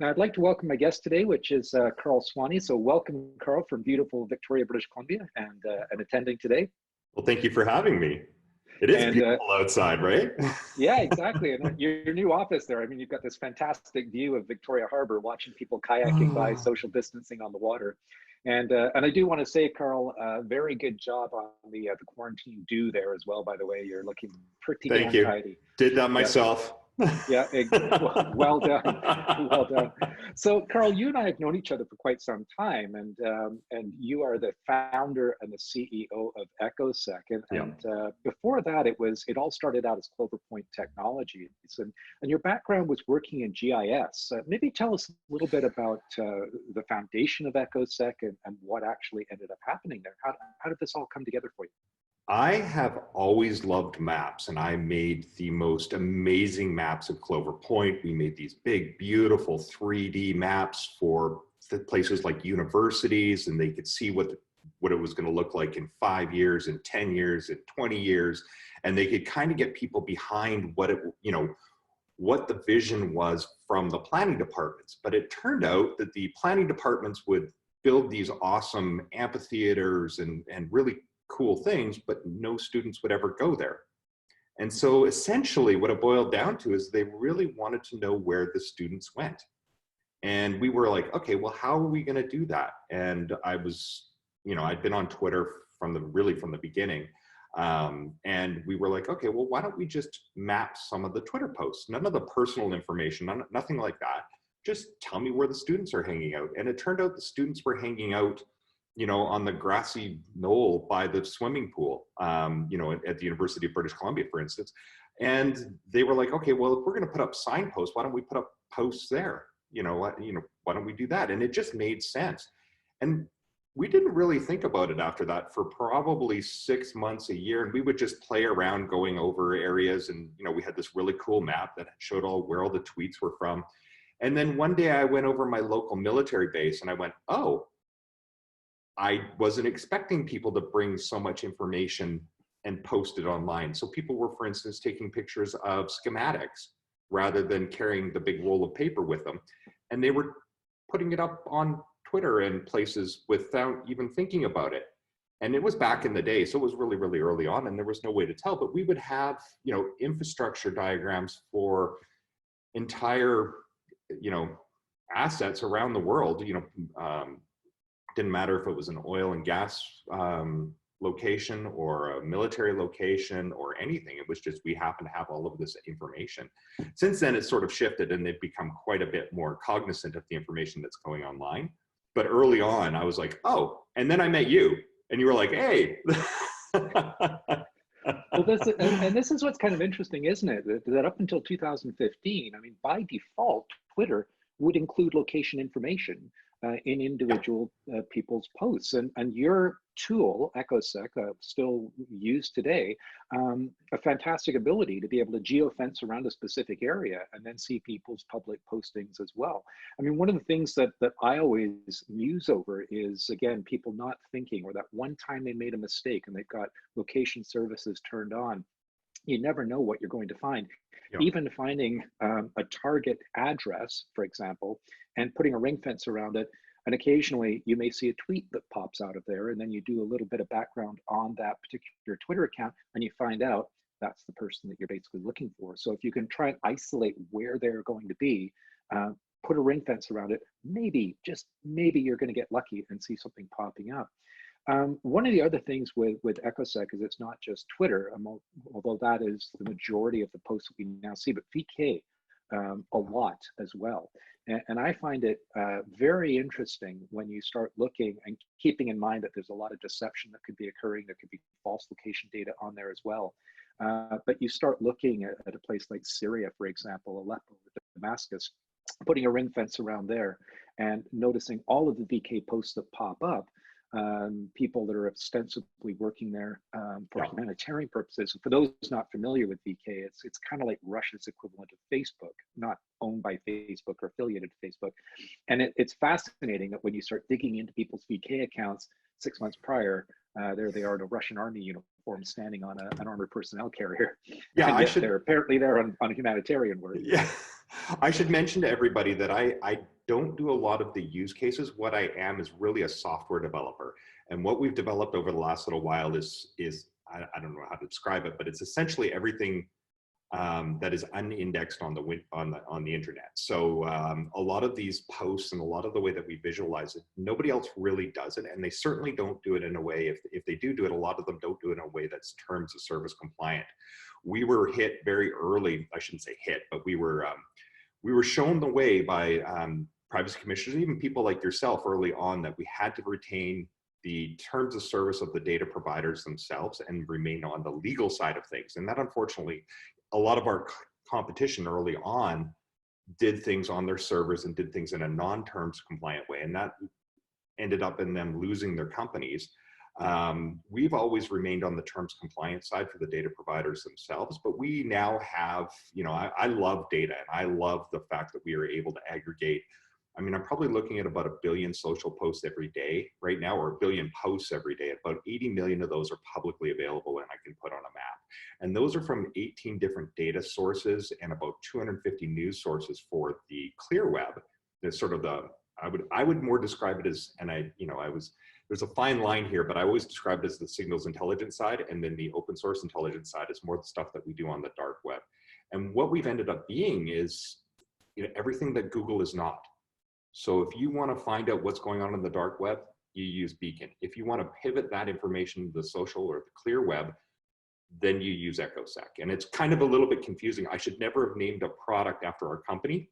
Now, I'd like to welcome my guest today, which is Karl Swannie. So welcome, Karl, from beautiful Victoria, British Columbia, and attending today. Well, thank you for having me. It is And beautiful outside, right? yeah, exactly. And your new office there, I mean, you've got this fantastic view of Victoria Harbor, watching people kayaking by, social distancing on the water. And I do want to say, Karl, very good job on the quarantine do there as well, by the way. You're looking pretty Thank damn you. tidy. Did that Yeah. myself. Yeah, well done, well done. So, Karl, you and I have known each other for quite some time, and you are the founder and the CEO of Echosec. And before that, it all started out as Clover Point Technologies, and your background was working in GIS. Maybe tell us a little bit about the foundation of Echosec and what actually ended up happening there. How did this all come together for you? I have always loved maps, and I made the most amazing maps at Clover Point. We made these big, beautiful 3D maps for the places like universities, and they could see what it was going to look like in 5 years, in 10 years, in 20 years, and they could kind of get people behind what the vision was from the planning departments. But it turned out that the planning departments would build these awesome amphitheaters and really cool things, but no students would ever go there. And so essentially what it boiled down to is they really wanted to know where the students went. And we were like, okay, well, how are we going to do that? And I was, I'd been on Twitter from the beginning. And we were like, okay, well, why don't we just map some of the Twitter posts? None of the personal information, nothing like that. Just tell me where the students are hanging out. And it turned out the students were hanging out on the grassy knoll by the swimming pool, at the University of British Columbia, for instance. And they were like, okay, well, if we're going to put up signposts, why don't we put up posts there? Why don't we do that? And it just made sense. And we didn't really think about it after that for probably 6 months, a year. And we would just play around going over areas. And, we had this really cool map that showed where all the tweets were from. And then one day I went over my local military base and I went, oh, I wasn't expecting people to bring so much information and post it online. So people were, for instance, taking pictures of schematics rather than carrying the big roll of paper with them. And they were putting it up on Twitter and places without even thinking about it. And it was back in the day, so it was really, really early on, and there was no way to tell. But we would have, infrastructure diagrams for entire, assets around the world, didn't matter if it was an oil and gas location or a military location or anything. It was just, we happen to have all of this information. Since then, it's sort of shifted and they've become quite a bit more cognizant of the information that's going online. But early on, I was like, oh, and then I met you and you were like, hey. Well, this is what's kind of interesting, isn't it? That up until 2015, I mean, by default, Twitter would include location information in individual people's posts. And your tool, Echosec, still used today, a fantastic ability to be able to geofence around a specific area and then see people's public postings as well. I mean, one of the things that I always muse over is, again, people not thinking, or that one time they made a mistake and they've got location services turned on. You never know what you're going to find. Yeah. Even finding a target address, for example, and putting a ring fence around it, and occasionally you may see a tweet that pops out of there, and then you do a little bit of background on that particular Twitter account, and you find out that's the person that you're basically looking for. So if you can try and isolate where they're going to be, put a ring fence around it, maybe, just maybe you're going to get lucky and see something popping up. One of the other things with Echosec is it's not just Twitter, although that is the majority of the posts that we now see, but VK a lot as well. And I find it very interesting when you start looking and keeping in mind that there's a lot of deception that could be occurring. There could be false location data on there as well. But you start looking at a place like Syria, for example, Aleppo, Damascus, putting a ring fence around there and noticing all of the VK posts that pop up. People that are ostensibly working there for humanitarian purposes. For those not familiar with VK, it's kind of like Russia's equivalent of Facebook, not owned by Facebook or affiliated to Facebook. And it's fascinating that when you start digging into people's VK accounts 6 months prior, there they are in a Russian army uniform standing on an armored personnel carrier. Yeah, they're apparently there on a humanitarian work. Yeah, I should mention to everybody that I don't do a lot of the use cases. What I am is really a software developer. And what we've developed over the last little while is I don't know how to describe it, but it's essentially everything that is unindexed on the internet. So a lot of these posts and a lot of the way that we visualize it, nobody else really does it, and they certainly don't do it in a way. If they do it, a lot of them don't do it in a way that's terms of service compliant. We were hit very early. I shouldn't say hit, but we were shown the way by privacy commissioners, even people like yourself early on, that we had to retain the terms of service of the data providers themselves and remain on the legal side of things. And that, unfortunately, a lot of our competition early on did things on their servers and did things in a non-terms compliant way. And that ended up in them losing their companies. We've always remained on the terms compliant side for the data providers themselves, but we now have, you know, I love data, and I love the fact that we are able to aggregate. I mean, I'm probably looking at about 1 billion social posts every day right now, or 1 billion posts every day. About 80 million of those are publicly available and I can put on a map. And those are from 18 different data sources and about 250 news sources for the clear web. There's sort of the, I would more describe it as, and there's a fine line here, but I always describe it as the signals intelligence side, and then the open source intelligence side is more the stuff that we do on the dark web. And what we've ended up being is, you know, everything that Google is not. So if you want to find out what's going on in the dark web, you use Beacon. If you want to pivot that information to the social or the clear web, then you use Echosec. And it's kind of a little bit confusing. I should never have named a product after our company.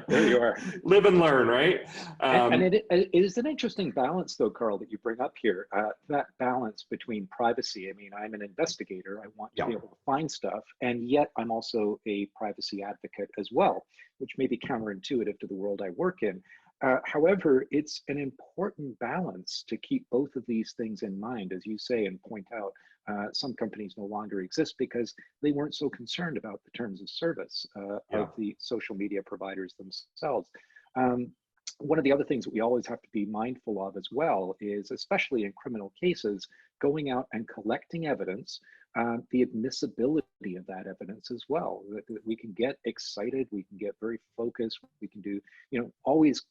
There you are. Live and learn, right? And it is an interesting balance, though, Karl, that you bring up here. That balance between privacy. I mean, I'm an investigator. I want to be able to find stuff, and yet I'm also a privacy advocate as well, which may be counterintuitive to the world I work in. However, it's an important balance to keep both of these things in mind, as you say and point out. Some companies no longer exist because they weren't so concerned about the terms of service of the social media providers themselves. One of the other things that we always have to be mindful of as well is, especially in criminal cases, going out and collecting evidence, the admissibility of that evidence as well. We can get excited, we can get very focused, we can do, you know, always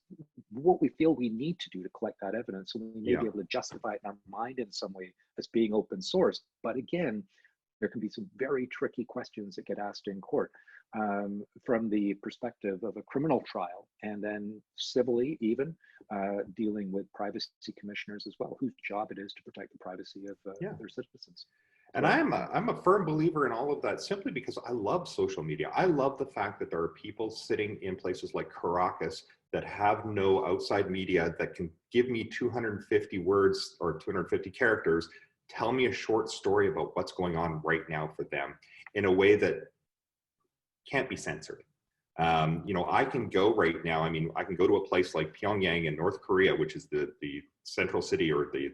what we feel we need to do to collect that evidence. So we may be able to justify it in our mind in some way as being open source. But again, there can be some very tricky questions that get asked in court from the perspective of a criminal trial, and then civilly even dealing with privacy commissioners as well, whose job it is to protect the privacy of their citizens. And I'm a firm believer in all of that, simply because I love social media. I love the fact that there are people sitting in places like Caracas that have no outside media that can give me 250 words or 250 characters, tell me a short story about what's going on right now for them in a way that can't be censored. You know, I can go right now, I mean, I can go to a place like Pyongyang in North Korea, which is the central city, or the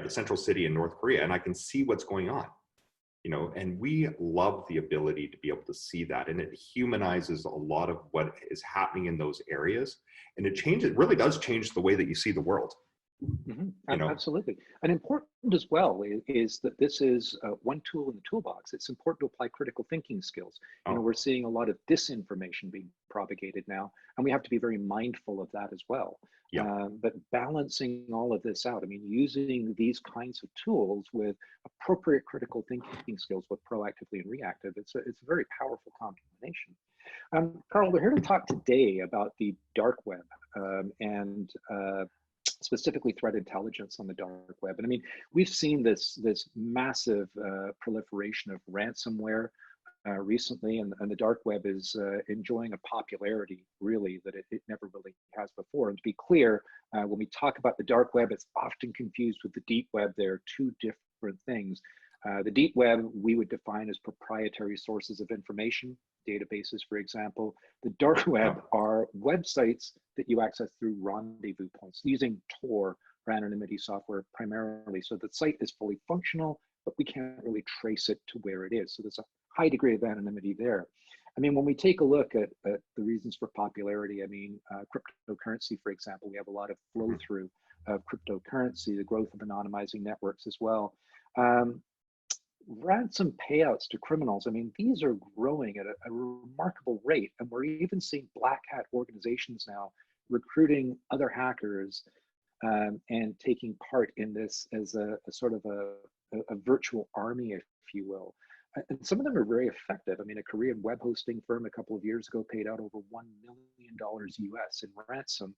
central city in North Korea, and I can see what's going on, you know, and we love the ability to be able to see that, and it humanizes a lot of what is happening in those areas, and it really does change the way that you see the world. Mm-hmm. You know? Absolutely. And important as well is that this is one tool in the toolbox. It's important to apply critical thinking skills. You know, we're seeing a lot of disinformation being propagated now, and we have to be very mindful of that as well. But balancing all of this out, I mean, using these kinds of tools with appropriate critical thinking skills, both proactively and reactive, it's a very powerful combination. Karl, we're here to talk today about the dark web and specifically threat intelligence on the dark web. And I mean, we've seen this massive proliferation of ransomware recently, and the dark web is enjoying a popularity really that it never really has before. And to be clear, when we talk about the dark web, it's often confused with the deep web. They're two different things. The deep web we would define as proprietary sources of information, databases, for example. The dark web are websites that you access through rendezvous points using Tor for anonymity software primarily. So the site is fully functional, but we can't really trace it to where it is. So there's a high degree of anonymity there. I mean, when we take a look at the reasons for popularity, I mean, cryptocurrency, for example, we have a lot of flow through of cryptocurrency, the growth of anonymizing networks as well. ransom payouts to criminals, I mean, these are growing at a remarkable rate. And we're even seeing black hat organizations now recruiting other hackers and taking part in this as a sort of a virtual army, if you will. And some of them are very effective. I mean, a Korean web hosting firm a couple of years ago paid out over $1 million US in ransom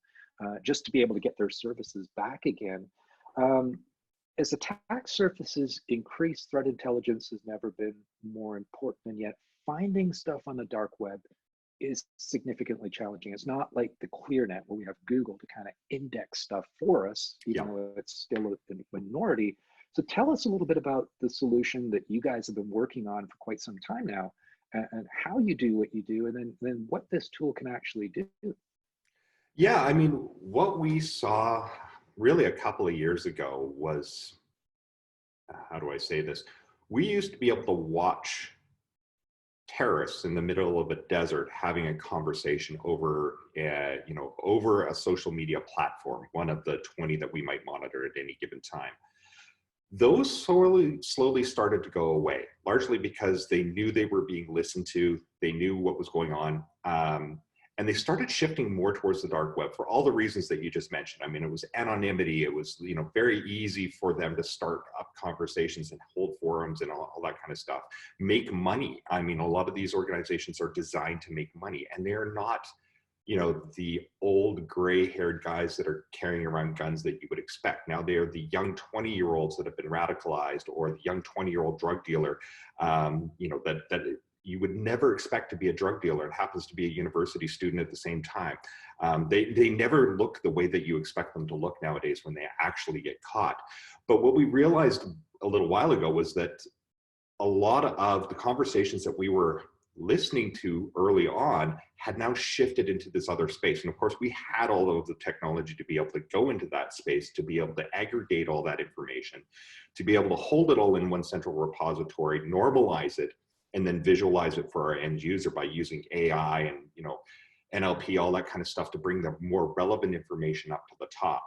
just to be able to get their services back again. As attack surfaces increase, threat intelligence has never been more important, and yet finding stuff on the dark web is significantly challenging. It's not like the ClearNet where we have Google to kind of index stuff for us, even though it's still a minority. So tell us a little bit about the solution that you guys have been working on for quite some time now, and how you do what you do, and then what this tool can actually do. Yeah, I mean, what we saw really a couple of years ago was, how do I say this? We used to be able to watch terrorists in the middle of a desert having a conversation over, over a social media platform, one of the 20 that we might monitor at any given time. Those slowly started to go away, largely because they knew they were being listened to, they knew what was going on, and they started shifting more towards the dark web for all the reasons that you just mentioned. I mean, it was anonymity, it was very easy for them to start up conversations and hold forums and all that kind of stuff. Make money. I mean, a lot of these organizations are designed to make money, and they're not the old gray-haired guys that are carrying around guns that you would expect. Now they're the young 20-year-olds that have been radicalized, or the young 20-year-old drug dealer, that you would never expect to be a drug dealer and happens to be a university student at the same time. They never look the way that you expect them to look nowadays when they actually get caught. But what we realized a little while ago was that a lot of the conversations that we were listening to early on had now shifted into this other space. And of course, we had all of the technology to be able to go into that space, to be able to aggregate all that information, to be able to hold it all in one central repository, normalize it, and then visualize it for our end user by using AI and NLP, all that kind of stuff to bring the more relevant information up to the top.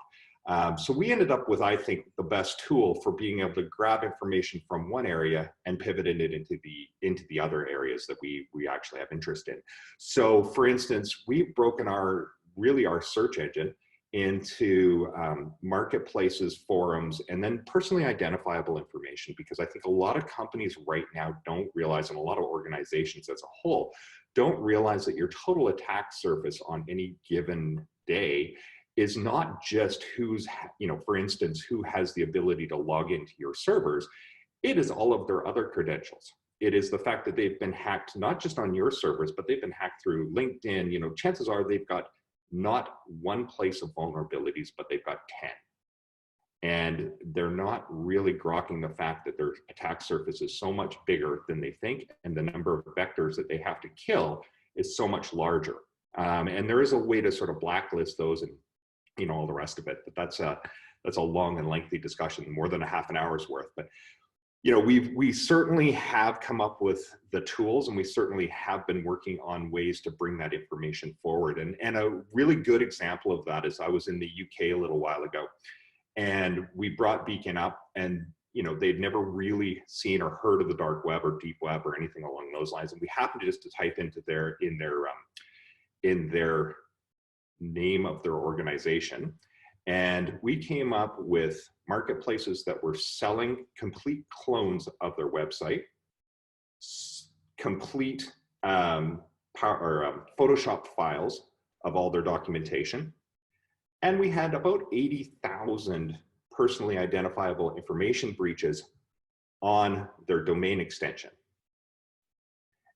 So we ended up with, I think, the best tool for being able to grab information from one area and pivot it into the other areas that we actually have interest in. So for instance, we've broken our search engine into marketplaces, forums, and then personally identifiable information, because I think a lot of companies right now don't realize, and a lot of organizations as a whole don't realize, that your total attack surface on any given day is not just who's, for instance, who has the ability to log into your servers. It is all of their other credentials. It is the fact that they've been hacked, not just on your servers, but they've been hacked through LinkedIn. Chances are they've got not one place of vulnerabilities, but they've got 10. And they're not really grokking the fact that their attack surface is so much bigger than they think, and the number of vectors that they have to kill is so much larger. And there is a way to sort of blacklist those and all the rest of it, but that's a long and lengthy discussion, more than a half an hour's worth. But we certainly have come up with the tools, and we certainly have been working on ways to bring that information forward. And a really good example of that is, I was in the UK a little while ago, and we brought Beacon up, and they'd never really seen or heard of the dark web or deep web or anything along those lines. And we happened just to type into in their name of their organization, and we came up with marketplaces that were selling complete clones of their website, complete Photoshop files of all their documentation, and we had about 80,000 personally identifiable information breaches on their domain extension.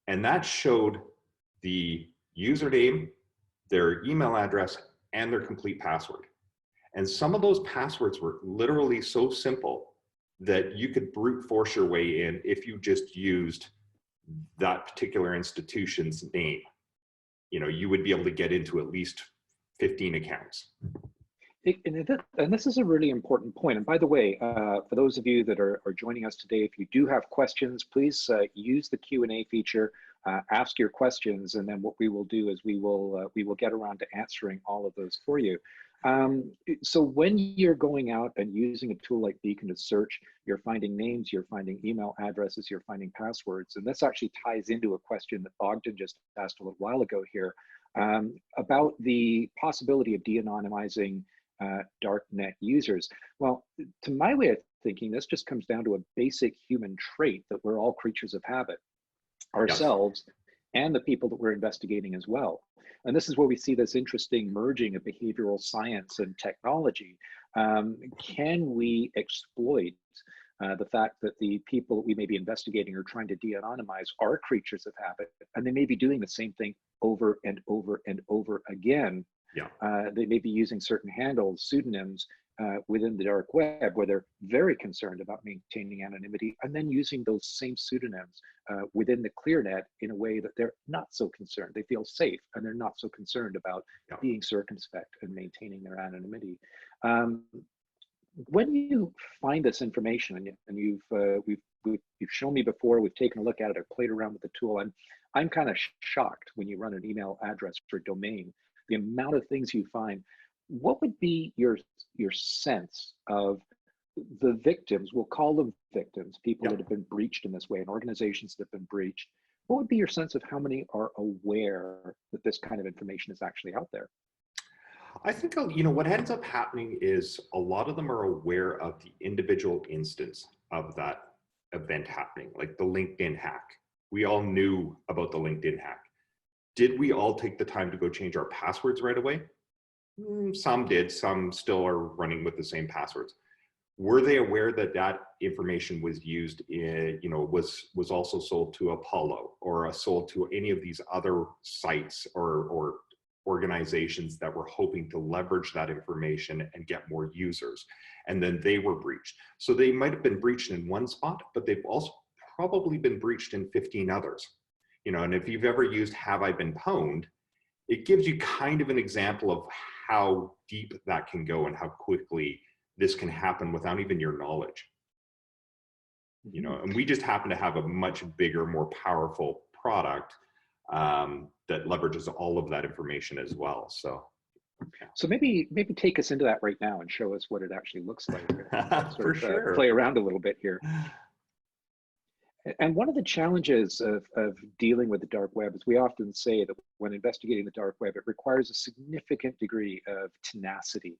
And that showed the username, their email address, and their complete password. And some of those passwords were literally so simple that you could brute force your way in if you just used that particular institution's name. You would be able to get into at least 15 accounts. And this is a really important point. And by the way, for those of you that are joining us today, if you do have questions, please use the Q&A feature, ask your questions, and then what we will do is we will get around to answering all of those for you. So when you're going out and using a tool like Beacon to search, you're finding names, you're finding email addresses, you're finding passwords. And this actually ties into a question that Ogden just asked a little while ago here about the possibility of de-anonymizing darknet users. Well, to my way of thinking, this just comes down to a basic human trait that we're all creatures of habit, ourselves and the people that we're investigating as well. And this is where we see this interesting merging of behavioral science and technology. Can we exploit the fact that the people that we may be investigating or trying to de-anonymize are creatures of habit, and they may be doing the same thing over and over and over again? They may be using certain handles, pseudonyms within the dark web, where they're very concerned about maintaining anonymity, and then using those same pseudonyms within the clear net in a way that they're not so concerned. They feel safe and they're not so concerned about being circumspect and maintaining their anonymity. When you find this information, and you've shown me before, we've taken a look at it, I've played around with the tool, I'm kind of shocked when you run an email address for domain, the amount of things you find. What would be your sense of the victims? We'll call them victims, people that have been breached in this way, and organizations that have been breached. What would be your sense of how many are aware that this kind of information is actually out there? I think, what ends up happening is a lot of them are aware of the individual instance of that event happening, like the LinkedIn hack. We all knew about the LinkedIn hack. Did we all take the time to go change our passwords right away? Some did, some still are running with the same passwords. Were they aware that that information was used in, was also sold to Apollo or sold to any of these other sites or organizations that were hoping to leverage that information and get more users? And then they were breached. So they might have been breached in one spot, but they've also probably been breached in 15 others. And if you've ever used Have I Been Pwned, it gives you kind of an example of how deep that can go and how quickly this can happen without even your knowledge. And we just happen to have a much bigger, more powerful product that leverages all of that information as well. So maybe take us into that right now and show us what it actually looks like. For sure. Play around a little bit here. And one of the challenges of dealing with the dark web is we often say that when investigating the dark web, it requires a significant degree of tenacity.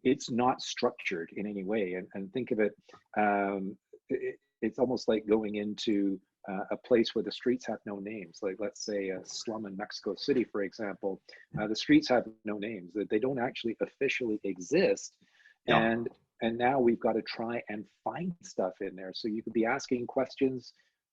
It's not structured in any way. And think of it, it's almost like going into a place where the streets have no names. Like, let's say a slum in Mexico City, for example, the streets have no names. They don't actually officially exist. And now we've got to try and find stuff in there. So you could be asking questions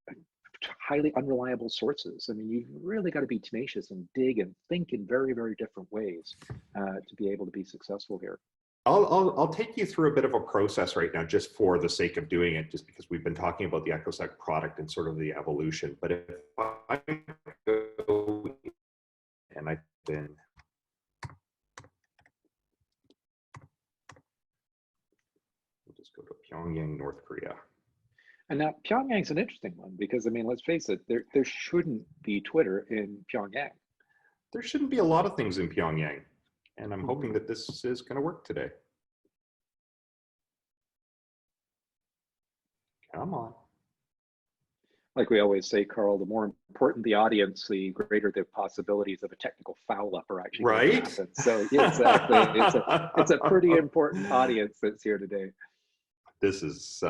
to highly unreliable sources. I mean, you've really got to be tenacious and dig and think in very, very different ways to be able to be successful here. I'll take you through a bit of a process right now, just for the sake of doing it, just because we've been talking about the Echosec product and sort of the evolution. But if I go and I've been go to Pyongyang, North Korea. And now Pyongyang's an interesting one because, I mean, let's face it, there shouldn't be Twitter in Pyongyang. There shouldn't be a lot of things in Pyongyang. And I'm hoping that this is going to work today. Come on. Like we always say, Karl, the more important the audience, the greater the possibilities of a technical foul-up are actually going to happen. So yeah, exactly, it's a pretty important audience that's here today. This is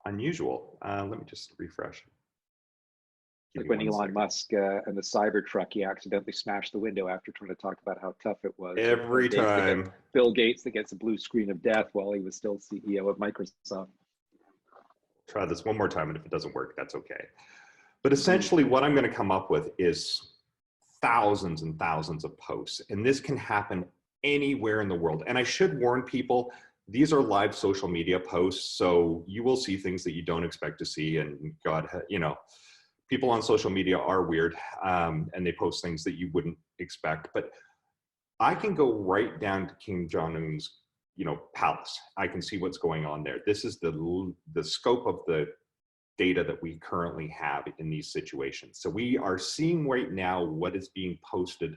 unusual. Let me just refresh. Like when Elon Musk and the Cybertruck, he accidentally smashed the window after trying to talk about how tough it was. Every time. Bill Gates that gets a blue screen of death while he was still CEO of Microsoft. Try this one more time, and if it doesn't work, that's okay. But essentially what I'm going to come up with is thousands and thousands of posts. And this can happen anywhere in the world. And I should warn people, these are live social media posts, so you will see things that you don't expect to see. And God, people on social media are weird, and they post things that you wouldn't expect. But I can go right down to Kim Jong-un's, palace. I can see what's going on there. This is the scope of the data that we currently have in these situations. So we are seeing right now what is being posted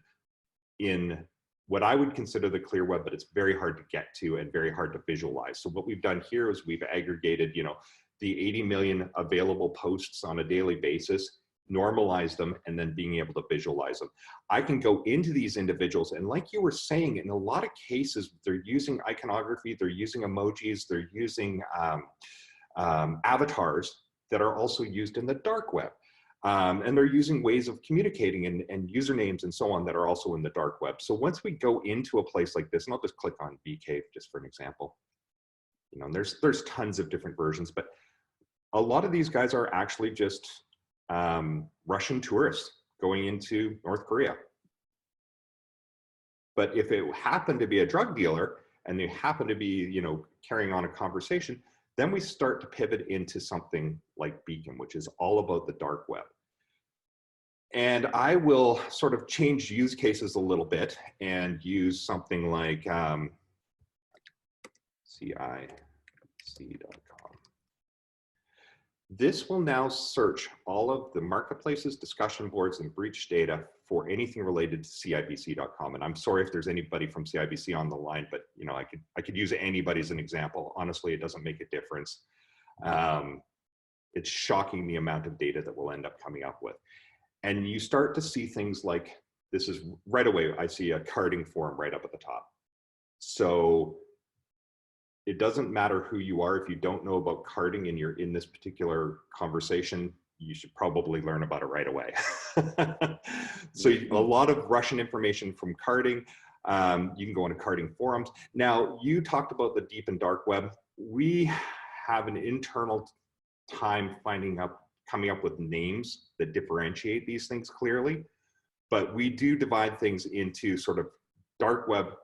in what I would consider the clear web, but it's very hard to get to and very hard to visualize. So what we've done here is we've aggregated, you know, the 80 million available posts on a daily basis, normalize them, and then being able to visualize them. I can go into these individuals, and like you were saying, in a lot of cases, they're using iconography, they're using emojis, they're using avatars that are also used in the dark web. And they're using ways of communicating and usernames and so on that are also in the dark web. So once we go into a place like this, and I'll just click on BK just for an example, you know, and there's tons of different versions, but a lot of these guys are actually just Russian tourists going into North Korea. But if it happened to be a drug dealer and they happen to be, you know, carrying on a conversation, then we start to pivot into something like Beacon, which is all about the dark web. And I will sort of change use cases a little bit and use something like CIC.com. This will now search all of the marketplaces, discussion boards, and breach data for anything related to CIBC.com. And I'm sorry if there's anybody from CIBC on the line, but you know, I could use anybody as an example. Honestly, it doesn't make a difference. It's shocking the amount of data that we'll end up coming up with. And you start to see things like, this is right away, I see a carding forum right up at the top. So it doesn't matter who you are. If you don't know about carding and you're in this particular conversation, you should probably learn about it right away. So a lot of Russian information from carding. You can go into carding forums. Now, you talked about the deep and dark web. We have an internal time coming up with names that differentiate these things clearly, but we do divide things into sort of dark web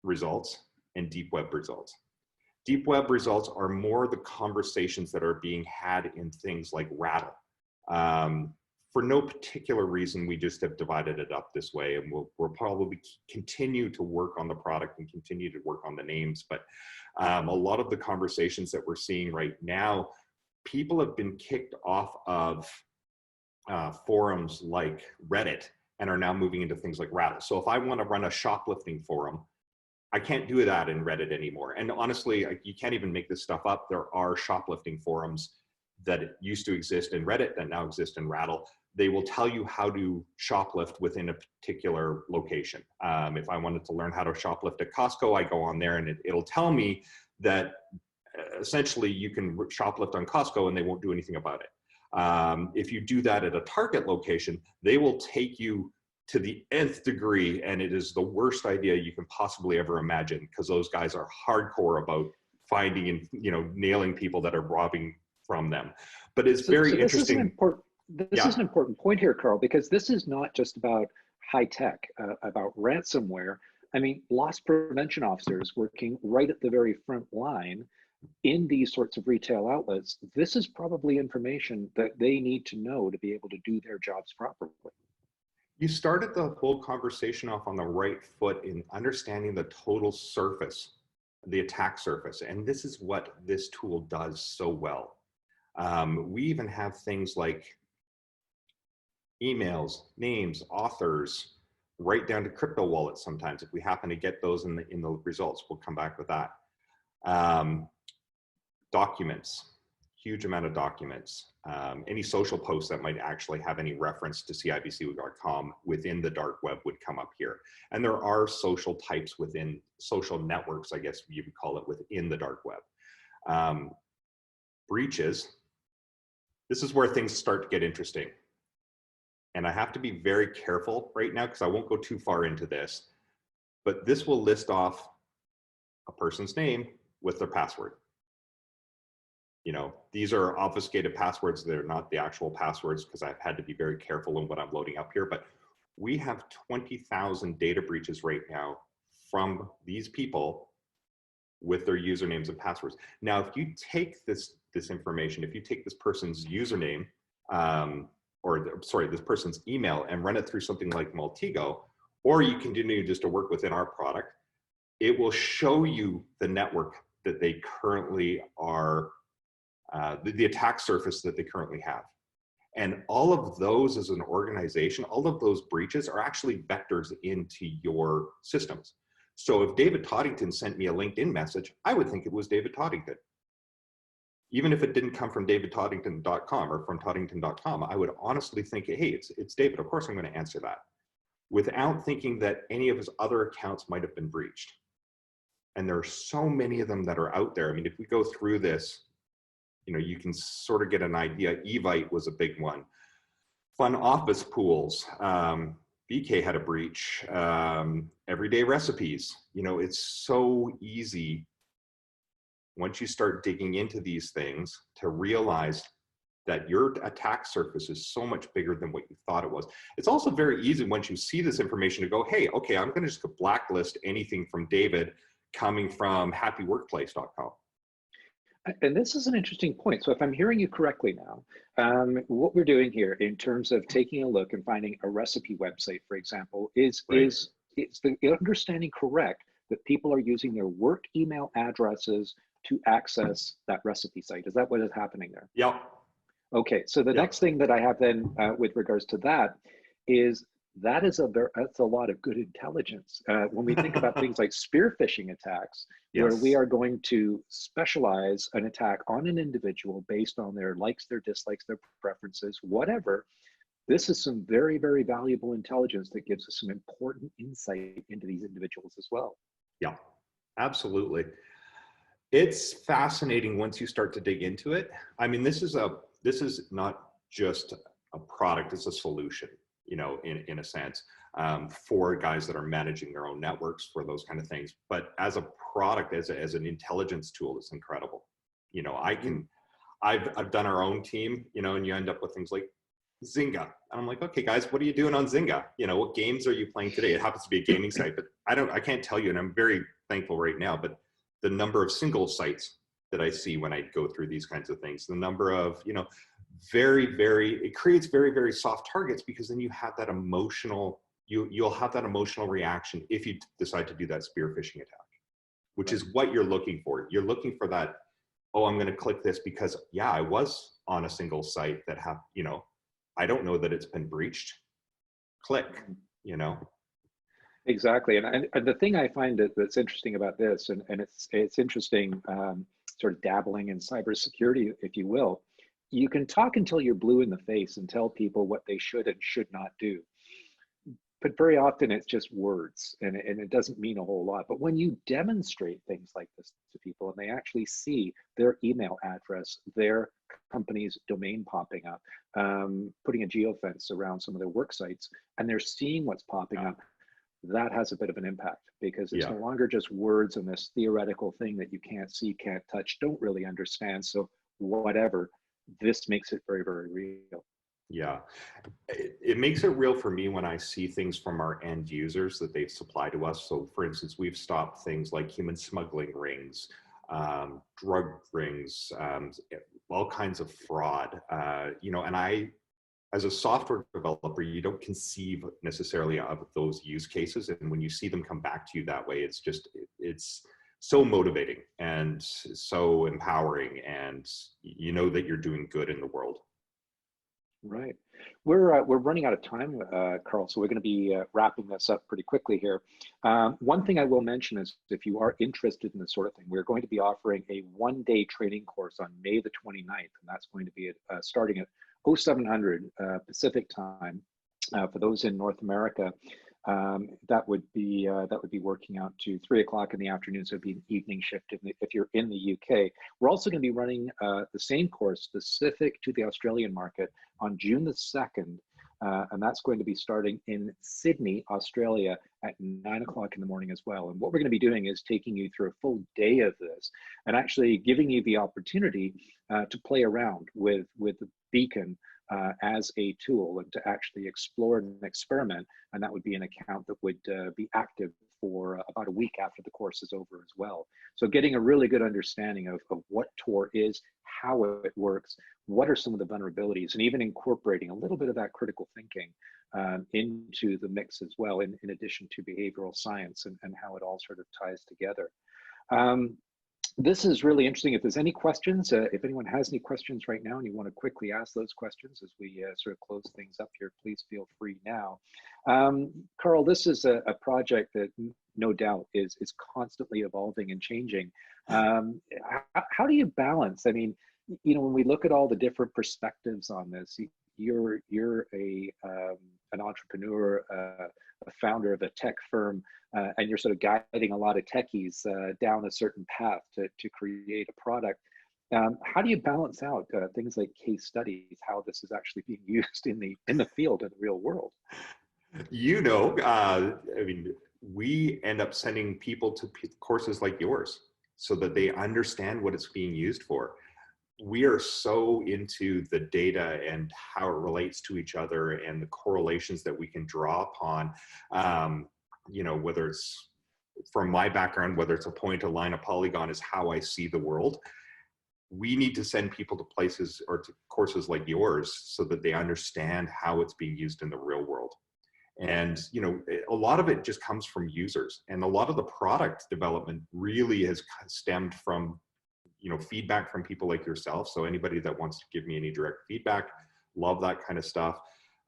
results and deep web results. Deep web results are more the conversations that are being had in things like Rattle. For no particular reason, we just have divided it up this way, and we'll probably continue to work on the product and continue to work on the names. But a lot of the conversations that we're seeing right now, people have been kicked off of forums like Reddit and are now moving into things like Rattle. So if I want to run a shoplifting forum, I can't do that in Reddit anymore. And honestly, you can't even make this stuff up. There are shoplifting forums that used to exist in Reddit that now exist in Rattle. They will tell you how to shoplift within a particular location. If I wanted to learn how to shoplift at Costco, I go on there and it'll tell me that essentially you can shoplift on Costco and they won't do anything about it. If you do that at a Target location, they will take you to the nth degree, and it is the worst idea you can possibly ever imagine, because those guys are hardcore about finding and, you know, nailing people that are robbing from them. But it's very interesting. This is an important point here, Karl, because this is not just about high tech, about ransomware. I mean, loss prevention officers working right at the very front line in these sorts of retail outlets. This is probably information that they need to know to be able to do their jobs properly. You started the whole conversation off on the right foot in understanding the total surface, the attack surface. And this is what this tool does so well. We even have things like emails, names, authors, right down to crypto wallets sometimes. If we happen to get those in the results, we'll come back with that. Documents, huge amount of documents. Any social posts that might actually have any reference to CIBC.com within the dark web would come up here. And there are social types within social networks, I guess you would call it, within the dark web. Breaches, this is where things start to get interesting. And I have to be very careful right now because I won't go too far into this, but this will list off a person's name with their password. You know, these are obfuscated passwords. They're not the actual passwords because I've had to be very careful in what I'm loading up here. But we have 20,000 data breaches right now from these people with their usernames and passwords. Now, if you take this information, if you take this person's username, this person's email and run it through something like Multigo, or you continue just to work within our product, it will show you the network that they currently are, the attack surface that they currently have. And all of those as an organization, all of those breaches are actually vectors into your systems. So if David Toddington sent me a LinkedIn message, I would think it was David Toddington. Even if it didn't come from davidtoddington.com or from toddington.com, I would honestly think, hey, it's David. Of course I'm going to answer that, without thinking that any of his other accounts might have been breached. And there are so many of them that are out there. I mean, if we go through this, you know, you can sort of get an idea. Evite was a big one. Fun office pools. BK had a breach. Everyday recipes. You know, it's so easy once you start digging into these things to realize that your attack surface is so much bigger than what you thought it was. It's also very easy once you see this information to go, hey, okay, I'm going to just blacklist anything from David coming from happyworkplace.com. And this is an interesting point. So if I'm hearing you correctly now, what we're doing here in terms of taking a look and finding a recipe website, for example, is the understanding correct that people are using their work email addresses to access that recipe site? Is that what is happening there? Yeah. Okay, so the next thing that I have then with regards to that is that's a lot of good intelligence. When we think about things like spear phishing attacks, where we are going to specialize an attack on an individual based on their likes, their dislikes, their preferences, whatever, this is some very, very valuable intelligence that gives us some important insight into these individuals as well. Yeah, absolutely. It's fascinating once you start to dig into it. I mean, this is not just a product, it's a solution, you know, in a sense, for guys that are managing their own networks for those kind of things. But as a product, as an intelligence tool, it's incredible. You know, I've done our own team, you know, and you end up with things like Zynga. And I'm like, okay, guys, what are you doing on Zynga? You know, what games are you playing today? It happens to be a gaming site, but I can't tell you, and I'm very thankful right now, but the number of single sites that I see when I go through these kinds of things, the number of, you know, it creates very, very soft targets, because then you have that emotional, you'll have that emotional reaction if you decide to do that spear phishing attack, which is what you're looking for. You're looking for that, oh, I'm going to click this because, yeah, I was on a single site that have, you know, I don't know that it's been breached. Click, you know. Exactly, and the thing I find that's interesting about this, and it's interesting, sort of dabbling in cybersecurity, if you will. You can talk until you're blue in the face and tell people what they should and should not do, but very often it's just words, and it doesn't mean a whole lot. But when you demonstrate things like this to people and they actually see their email address, their company's domain popping up, putting a geofence around some of their work sites, and they're seeing what's popping up, that has a bit of an impact, because it's no longer just words and this theoretical thing that you can't see, can't touch, don't really understand. So whatever, this makes it very, very real. Yeah, it makes it real for me when I see things from our end users that they've supplied to us. So for instance, we've stopped things like human smuggling rings, drug rings, all kinds of fraud, you know, and as a software developer, you don't conceive necessarily of those use cases. And when you see them come back to you that way, it's so motivating and so empowering, and you know that you're doing good in the world. Right. We're running out of time, Karl, so we're going to be wrapping this up pretty quickly here. One thing I will mention is, if you are interested in this sort of thing, we're going to be offering a one-day training course on May the 29th, and that's going to be starting at 0700 Pacific time. For those in North America, that would be working out to 3 o'clock in the afternoon, so it'd be an evening shift if you're in the UK. We're also going to be running the same course specific to the Australian market on June the 2nd, and that's going to be starting in Sydney, Australia at 9 o'clock in the morning as well. And what we're going to be doing is taking you through a full day of this and actually giving you the opportunity to play around with the Beacon as a tool, and to actually explore and experiment. And that would be an account that would be active for about a week after the course is over as well. So getting a really good understanding of what Tor is, how it works, what are some of the vulnerabilities, and even incorporating a little bit of that critical thinking into the mix as well, in addition to behavioral science and how it all sort of ties together. This is really interesting. If there's any questions, if anyone has any questions right now and you want to quickly ask those questions as we sort of close things up here, please feel free now. Karl, this is a project that no doubt is constantly evolving and changing. How do you balance? I mean, you know, when we look at all the different perspectives on this, you're an entrepreneur, a founder of a tech firm, and you're sort of guiding a lot of techies down a certain path to create a product. How do you balance out things like case studies, how this is actually being used in the field, in the real world? You know, I mean, we end up sending people to courses like yours so that they understand what it's being used for. We are so into the data and how it relates to each other and the correlations that we can draw upon. You know, whether it's from my background, whether it's a point, a line, a polygon is how I see the world. We need to send people to places or to courses like yours so that they understand how it's being used in the real world. And, you know, a lot of it just comes from users, and a lot of the product development really has stemmed from, you know, feedback from people like yourself. So anybody that wants to give me any direct feedback, love that kind of stuff.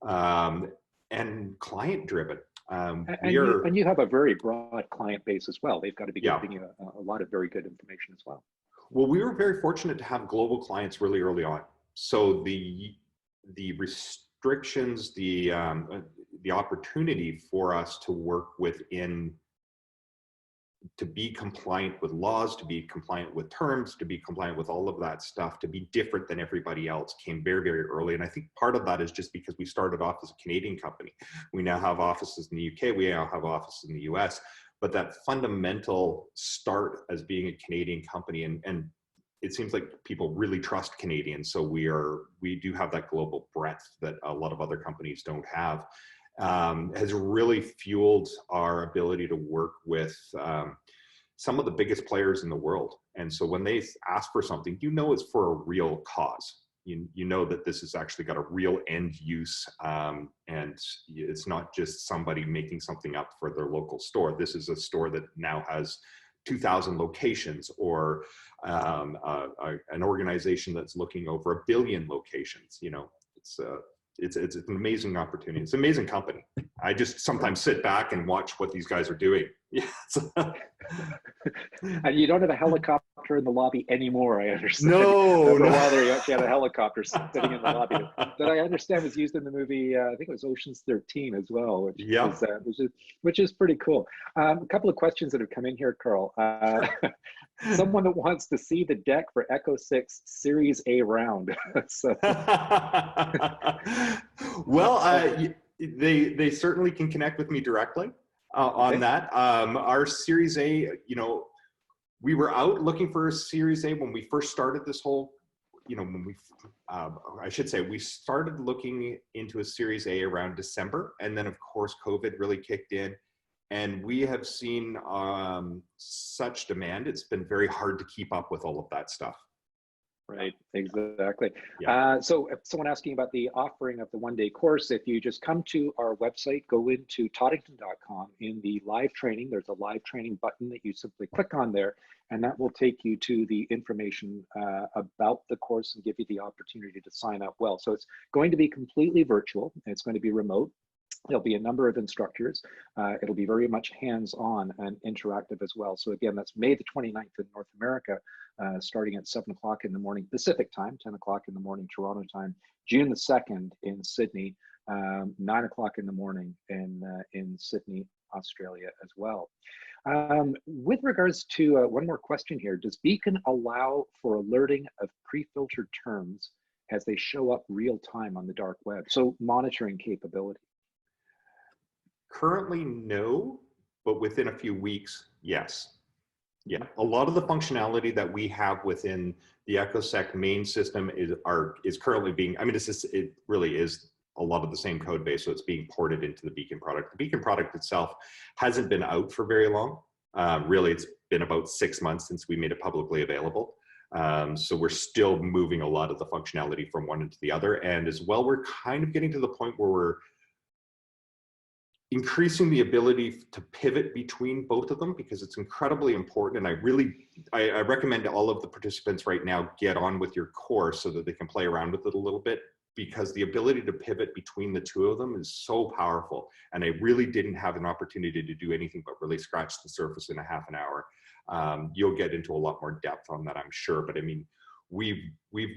And client driven. And you have a very broad client base as well. They've got to be giving you a lot of very good information as well. Well, we were very fortunate to have global clients really early on. So the restrictions, the opportunity for us to work within, to be compliant with laws, to be compliant with terms, to be compliant with all of that stuff, to be different than everybody else came very, very early. And I think part of that is just because we started off as a Canadian company. We now have offices in the UK, we now have offices in the US, but that fundamental start as being a Canadian company, and it seems like people really trust Canadians. So we do have that global breadth that a lot of other companies don't have. Has really fueled our ability to work with some of the biggest players in the world. And so when they ask for something, you know it's for a real cause. You know that this has actually got a real end use, and it's not just somebody making something up for their local store. This is a store that now has 2,000 locations, or an organization that's looking over 1 billion locations. You know, it's an amazing opportunity. It's an amazing company. I just sometimes sit back and watch what these guys are doing. Yes. And you don't have a helicopter in the lobby anymore, I understand. No. For a while there, you actually had a helicopter sitting in the lobby that I understand was used in the movie, I think it was Ocean's 13 as well, which is pretty cool. A couple of questions that have come in here, Karl. Someone that wants to see the deck for Echosec Series A round. So. Well, they certainly can connect with me directly on that. Our Series A, you know, we were out looking for a Series A when we first started this whole, you know, when we, I should say, we started looking into a Series A around December. And then of course, COVID really kicked in. And we have seen such demand. It's been very hard to keep up with all of that stuff. Right, exactly. Yeah. So if someone asking about the offering of the one-day course, if you just come to our website, go into toddington.com, in the live training, there's a live training button that you simply click on there, and that will take you to the information about the course and give you the opportunity to sign up well. So it's going to be completely virtual, and it's going to be remote. There'll be a number of instructors. It'll be very much hands-on and interactive as well. So again, that's May the 29th in North America, starting at 7 o'clock in the morning Pacific time, 10 o'clock in the morning Toronto time, June the 2nd in Sydney, 9 o'clock in the morning in Sydney, Australia as well. With regards to one more question here, does Beacon allow for alerting of pre-filtered terms as they show up real time on the dark web? So monitoring capability. Currently, no, but within a few weeks, yes. Yeah, a lot of the functionality that we have within the Echosec main system is currently being, I mean, it really is a lot of the same code base, so it's being ported into the Beacon product. The Beacon product itself hasn't been out for very long. Really, it's been about 6 months since we made it publicly available. So we're still moving a lot of the functionality from one into the other. And as well, we're kind of getting to the point where increasing the ability to pivot between both of them, because it's incredibly important. And I recommend all of the participants right now get on with your course so that they can play around with it a little bit, because the ability to pivot between the two of them is so powerful. And I really didn't have an opportunity to do anything but really scratch the surface in a half an hour. You'll get into a lot more depth on that, I'm sure. But I mean, we've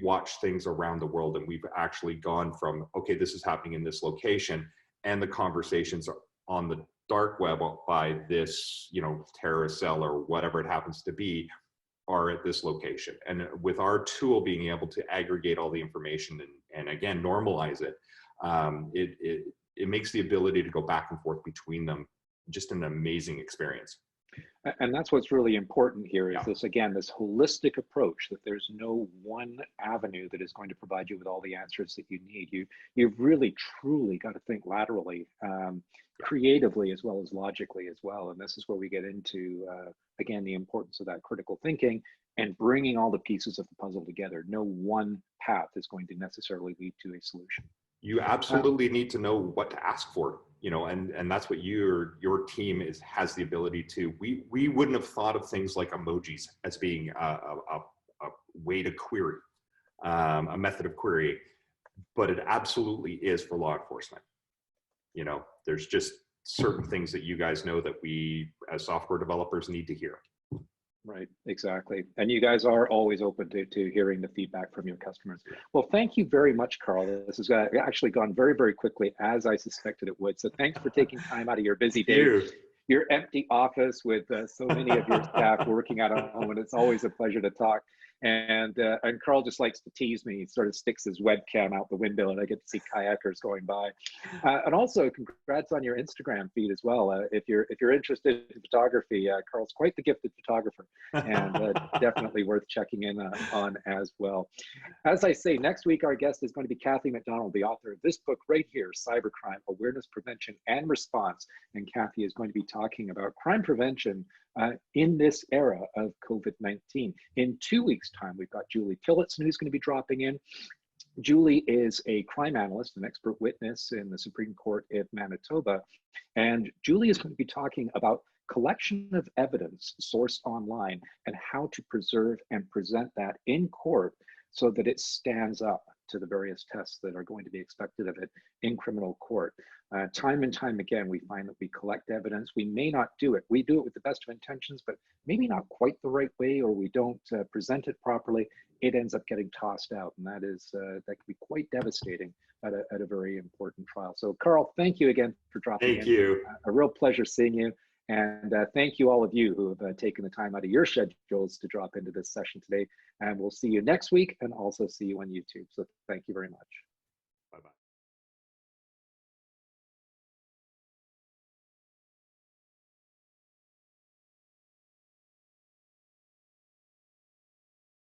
watched things around the world, and we've actually gone from, okay, this is happening in this location, and the conversations on the dark web by this, terrorist cell or whatever it happens to be, are at this location. And with our tool being able to aggregate all the information and again, normalize it, it makes the ability to go back and forth between them just an amazing experience. And that's what's really important here is Yeah. this holistic approach, that there's no one avenue that is going to provide you with all the answers that you need. You've really, truly got to think laterally, creatively, as well as logically as well. And this is where we get into, again, the importance of that critical thinking and bringing all the pieces of the puzzle together. No one path is going to necessarily lead to a solution. You absolutely need to know what to ask for, and that's what your team has the ability to. We wouldn't have thought of things like emojis as being a way to query, a method of query, but it absolutely is for law enforcement. There's just certain things that you guys know that we as software developers need to hear. Right, exactly. And you guys are always open to hearing the feedback from your customers. Well, thank you very much, Karl. This has actually gone very, very quickly, as I suspected it would. So thanks for taking time out of your busy day, your empty office with so many of your staff working at home, and it's always a pleasure to talk. And Karl just likes to tease me. He sort of sticks his webcam out the window, and I get to see kayakers going by. And also, congrats on your Instagram feed as well. If you're interested in photography, Karl's quite the gifted photographer, and definitely worth checking in on as well. As I say, next week our guest is going to be Kathy McDonald, the author of this book right here, Cybercrime: Awareness, Prevention, and Response. And Kathy is going to be talking about crime prevention in this era of COVID-19. In 2 weeks' time, we've got Julie Tillotson, who's going to be dropping in. Julie is a crime analyst, an expert witness in the Supreme Court of Manitoba. And Julie is going to be talking about collection of evidence sourced online and how to preserve and present that in court so that it stands up to the various tests that are going to be expected of it in criminal court. Time and time again, we find that we collect evidence. We may not do it. We do it with the best of intentions, but maybe not quite the right way, or we don't present it properly. It ends up getting tossed out, and that can be quite devastating at a very important trial. So, Karl, thank you again for dropping in. Thank you. A real pleasure seeing you. And thank you all of you who have taken the time out of your schedules to drop into this session today. And we'll see you next week, and also see you on YouTube. So thank you very much.